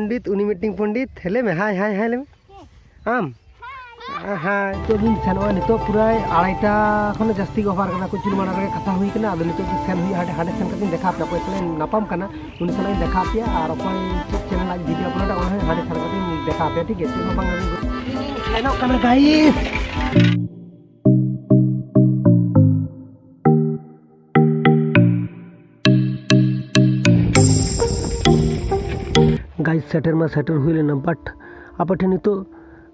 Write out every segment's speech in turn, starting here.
पंडित उनी मीटिंग पंडित हेले में हाय हाय हाय ले आम हाँ तो दिन सेनवा नितो पूरा आड़ाईटा खन जास्ती गो बार कुछ माना रे कथा हुई कना आदो नितो सेन हुई हाडे हाडे सेन कतिन देखा पे कोई नापाम कना उनी सलाइन देखा पे और कोई चैनल आज वीडियो अपलोड ऑन है हाडे सेन कतिन देखा पे ठीक है तो बांग सेनो कना गाइस गाइस सेटर मा सेटर हुई लेना बट आप ठेन तो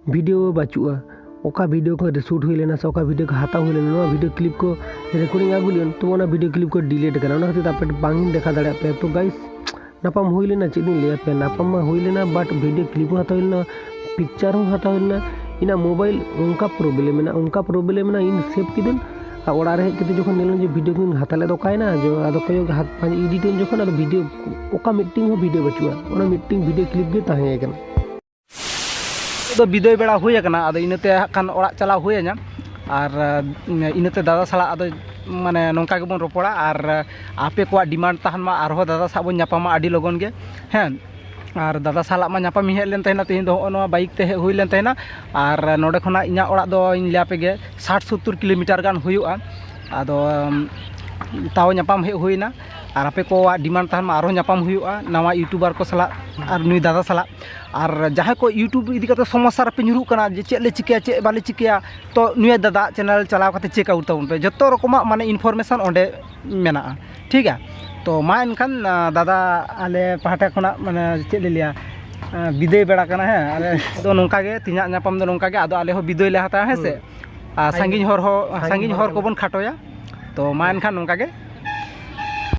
वीडियो बाचुआ ओका वीडियो को शूट हुई लेना से ओका वीडियो को हाथा हुई लेना वीडियो क्लिप को रिकॉर्डिंग आगु लेन तो वो वीडियो क्लिप को डिलीट करना ना खातिर आप बांग देखा दाड़ा पे तो गाइस नापाम हुई लेना चेक ले पे नापाम मा हुई लेना बट वीडियो क्लिप हाथा हुई लेना पिक्चर हो हाथा हुई लेना इना मोबाइल उनका प्रॉब्लम ना इन सेव किदन और आरे किते जखन नेलन जे वीडियो को हाथाले दो कायना जो आदो कयो हाथ पांच एडिटिंग जखन आदो वीडियो ओका मीटिंग हो वीडियो बचुआ ओना मीटिंग वीडियो क्लिप गे ताहे गन तो विदय बेड़ा हुई कना आदो इनते खान ओड़ा चला हुईना और इनते दादा साला आदो माने नोंका गेबन रोपड़ा और आपे को डिमांड तहन मा आरो दादा साबन नापामा आडी लगन गे हैं और दादा साला मा नापामी हेज लेन तहना तेन दो नो बाइक ते हुई लेन तहना और नोडे खना इना ओड़ा दो इन लियापे गे 60-70 किलोमीटर गान हुयुआ आदो ताव नापाम हे हुईना और आपे को डिमांड तहन मा आरो नापाम हुयुआ नवा यूट्यूबर को साला और नुई दादा साला और जहाँ को यूट्यूब इदी करते समस्या पे nyuruh कना जे चेक ले चिकिया चेक बाले चिकिया तो नुई दादा चैनल चलाव करते चेक आउट ताउन पे जतो रकमा माने इनफॉरमेशन ओंडे मेना ठीक है तो मा इनखान दादा आले पहाटा खना माने चेक ले लिया विदय बेड़ा कना है आले तो नोंका गे तिना नापाम दो नोंका गे आदो आले हो विदय ले हाता है से सांगिन हर को बन खाटोया तो मा इनखान नोंका गे